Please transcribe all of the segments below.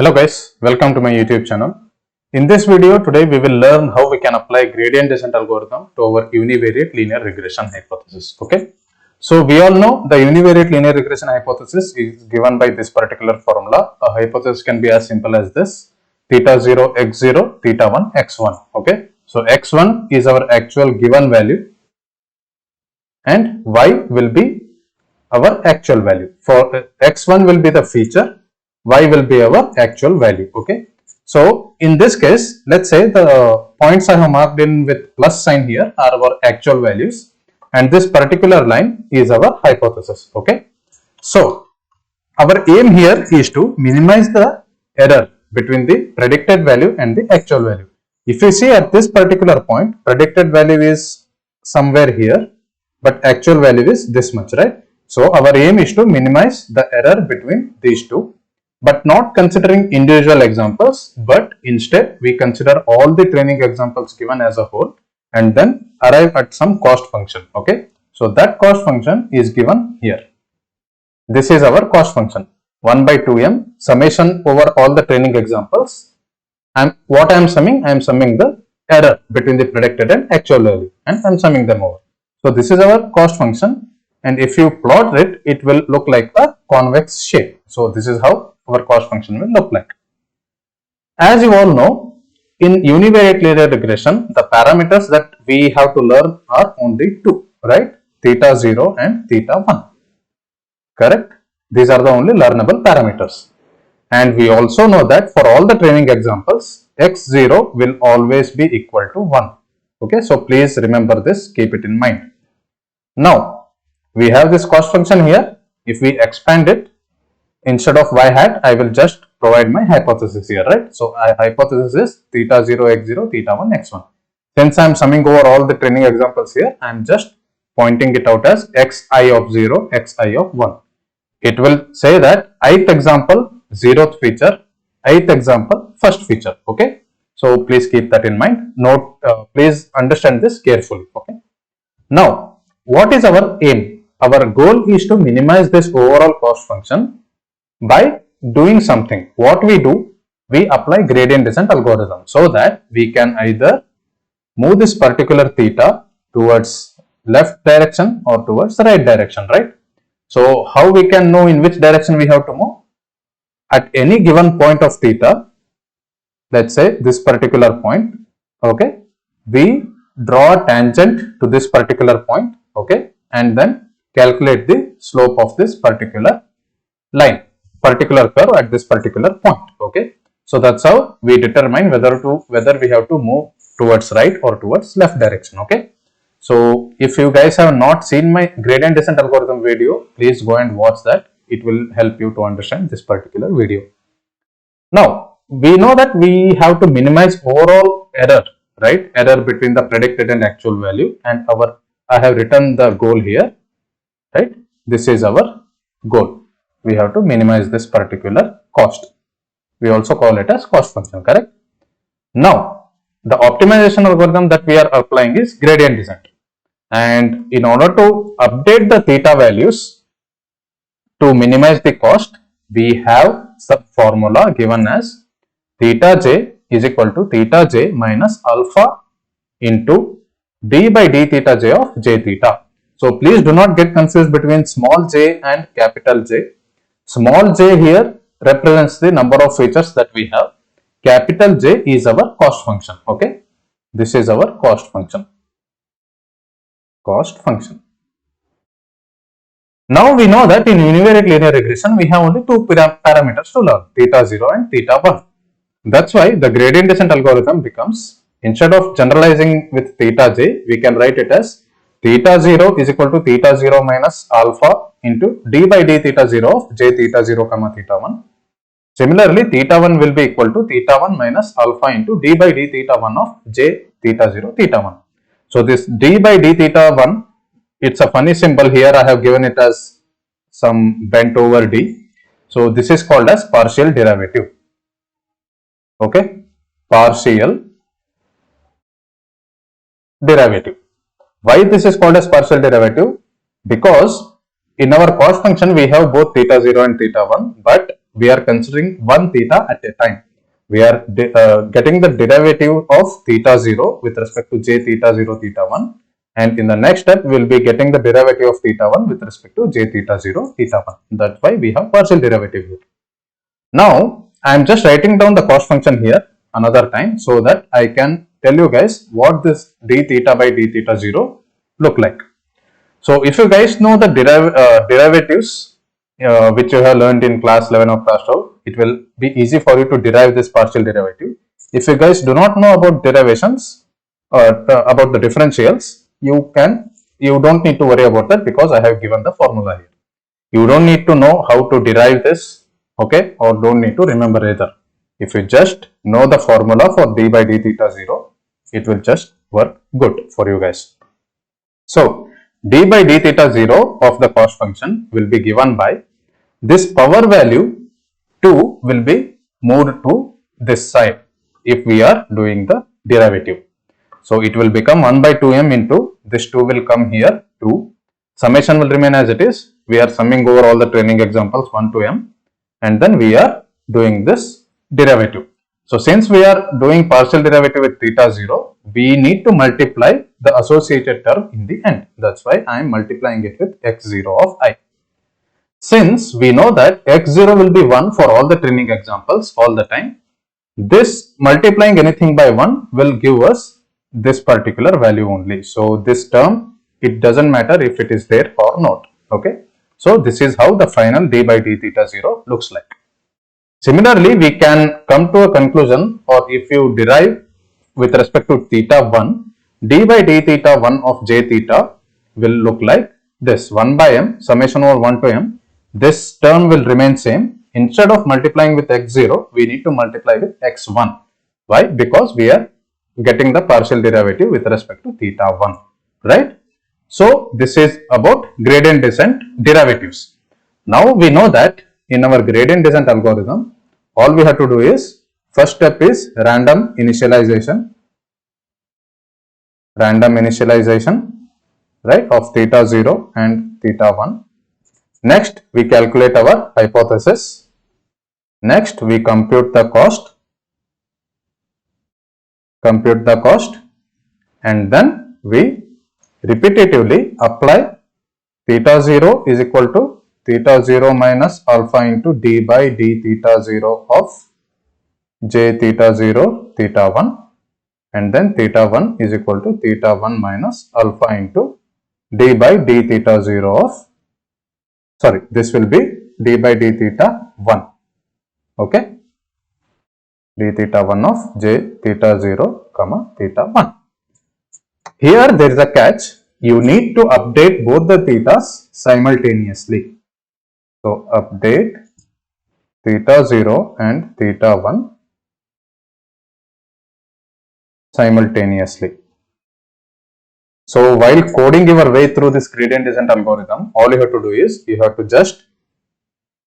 Hello guys, welcome to my YouTube channel. In this video today we will learn how we can apply gradient descent algorithm to our univariate linear regression hypothesis. Okay, so we all know the univariate linear regression hypothesis is given by this particular formula. A hypothesis can be as simple as this: theta 0 x0, theta 1 x1. Okay, so x1 is our actual given value and y will be our actual value. For x1 will be the feature, y will be our actual value. Okay, so in this case, let's say the points I have marked in with plus sign here are our actual values and this particular line is our hypothesis. Okay, so our aim here is to minimize the error between the predicted value and the actual value. If you see at this particular point, predicted value is somewhere here, but actual value is this much, right? So our aim is to minimize the error between these two, but not considering individual examples, but instead we consider all the training examples given as a whole and then arrive at some cost function. Okay, so that cost function is given here. This is our cost function, 1 by 2m summation over all the training examples. And what I am summing? I am summing the error between the predicted and actual value and I am summing them over. So this is our cost function, and if you plot it, it will look like a convex shape. So this is how our cost function will look like. As you all know, in univariate linear regression, the parameters that we have to learn are only two, right? Theta 0 and theta 1. Correct? These are the only learnable parameters. And we also know that for all the training examples, x0 will always be equal to 1. Okay, so please remember this, keep it in mind. Now, we have this cost function here. If we expand it, instead of y hat, I will just provide my hypothesis here, right? So, hypothesis is theta 0 x0, theta 1 x1. Since I am summing over all the training examples here, I am just pointing it out as xi of 0, xi of 1. It will say that ith example, 0th feature, ith example, first feature. Okay, so please keep that in mind. Note, please understand this carefully. Okay, now what is our aim? Our goal is to minimize this overall cost function by doing something. What we do, we apply gradient descent algorithm so that we can either move this particular theta towards left direction or towards the right direction, right? So how we can know in which direction we have to move? At any given point of theta, let's say this particular point, okay, we draw a tangent to this particular point, okay, and then calculate the slope of this particular line, particular curve at this particular point. Okay, so that's how we determine whether we have to move towards right or towards left direction. Okay, so if you guys have not seen my gradient descent algorithm video, please go and watch that. It will help you to understand this particular video. Now we know that we have to minimize overall error, right? Error between the predicted and actual value, and I have written the goal here. Right, this is our goal. We have to minimize this particular cost. We also call it as cost function, correct? Now, the optimization algorithm that we are applying is gradient descent. And in order to update the theta values to minimize the cost, we have some formula given as theta j is equal to theta j minus alpha into d by d theta j of j theta. So please do not get confused between small j and capital J. Small j here represents the number of features that we have. Capital J is our cost function. Okay, this is our cost function. Cost function. Now we know that in univariate linear regression we have only two parameters to learn, theta 0 and theta 1. That's why the gradient descent algorithm becomes, instead of generalizing with theta j, we can write it as theta 0 is equal to theta 0 minus alpha into d by d theta 0 of j theta 0 comma theta 1. Similarly, theta 1 will be equal to theta 1 minus alpha into d by d theta 1 of j theta 0 theta 1. So this d by d theta 1, it's a funny symbol here. I have given it as some bent over d. So this is called as partial derivative. Okay, partial derivative. Why this is called as partial derivative? Because in our cost function we have both theta 0 and theta 1, but we are considering one theta at a time. We are getting the derivative of theta 0 with respect to j theta 0 theta 1, and in the next step we will be getting the derivative of theta 1 with respect to j theta 0 theta 1. That's why we have partial derivative here. Now I am just writing down the cost function here another time so that I can tell you guys what this d theta by d theta 0 look like. So if you guys know the derivatives which you have learned in class 11 or class 12, it will be easy for you to derive this partial derivative. If you guys do not know about derivations or about the differentials, you don't need to worry about that because I have given the formula here. You don't need to know how to derive this, okay, or don't need to remember either. If you just know the formula for d by d theta 0, it will just work good for you guys. So d by d theta 0 of the cost function will be given by this power value 2 will be moved to this side if we are doing the derivative. So it will become 1 by 2m into this 2 will come here 2. Summation will remain as it is. We are summing over all the training examples 1 to m, and then we are doing this derivative. So since we are doing partial derivative with theta 0, we need to multiply the associated term in the end. That's why I am multiplying it with x0 of I. Since we know that x0 will be 1 for all the training examples all the time, this multiplying anything by 1 will give us this particular value only. So this term, it doesn't matter if it is there or not. Okay. So this is how the final d by d theta 0 looks like. Similarly, we can come to a conclusion, or if you derive with respect to theta 1, d by d theta 1 of j theta will look like this 1 by m summation over 1 to m. This term will remain same. Instead of multiplying with x0, we need to multiply with x1. Why? Because we are getting the partial derivative with respect to theta 1, right? So this is about gradient descent derivatives. Now we know that in our gradient descent algorithm, all we have to do is, first step is random initialization, right, of theta 0 and theta 1. Next, we calculate our hypothesis. Next, we compute the cost, and then we repetitively apply theta 0 is equal to theta 0 minus alpha into d by d theta 0 of j theta 0 theta 1, and then theta 1 is equal to theta 1 minus alpha into d by d theta 0 of, sorry, this will be d by d theta 1, okay, d theta 1 of j theta 0 comma theta 1. Here there is a catch. You need to update both the thetas simultaneously. So update theta 0 and theta 1 simultaneously. So while coding your way through this gradient descent algorithm, all you have to do is you have to just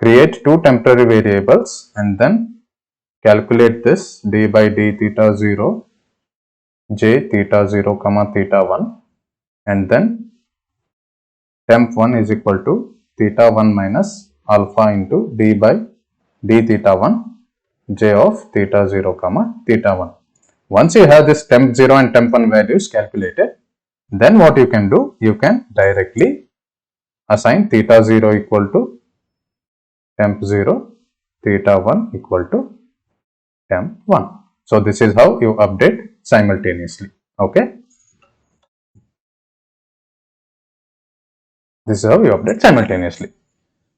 create two temporary variables and then calculate this d by d theta 0 j theta 0 comma theta 1, and then temp 1 is equal to theta 1 minus alpha into d by d theta 1 j of theta 0 comma theta 1. Once you have this temp 0 and temp 1 values calculated, then what you can do, you can directly assign theta 0 equal to temp 0, theta 1 equal to temp 1. So this is how you update simultaneously. Okay. This is how you update simultaneously.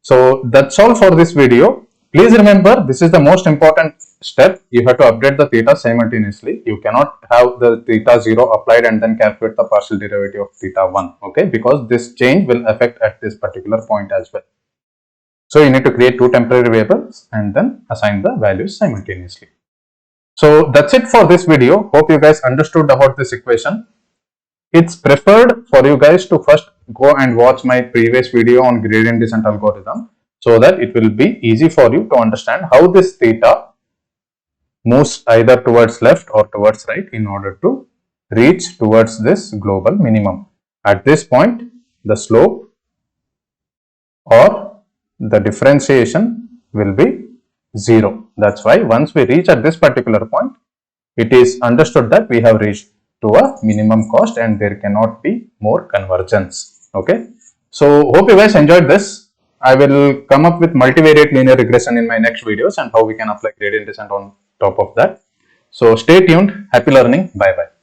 So that's all for this video. Please remember, this is the most important step. You have to update the theta simultaneously. You cannot have the theta 0 applied and then calculate the partial derivative of theta 1. Okay, because this change will affect at this particular point as well. So you need to create two temporary variables and then assign the values simultaneously. So that's it for this video. Hope you guys understood about this equation. It's preferred for you guys to first go and watch my previous video on gradient descent algorithm, so that it will be easy for you to understand how this theta moves either towards left or towards right in order to reach towards this global minimum. At this point, the slope or the differentiation will be 0. That's why once we reach at this particular point, it is understood that we have reached to a minimum cost and there cannot be more convergence. Okay. So hope you guys enjoyed this. I will come up with multivariate linear regression in my next videos and how we can apply gradient descent on top of that. So stay tuned. Happy learning. Bye bye.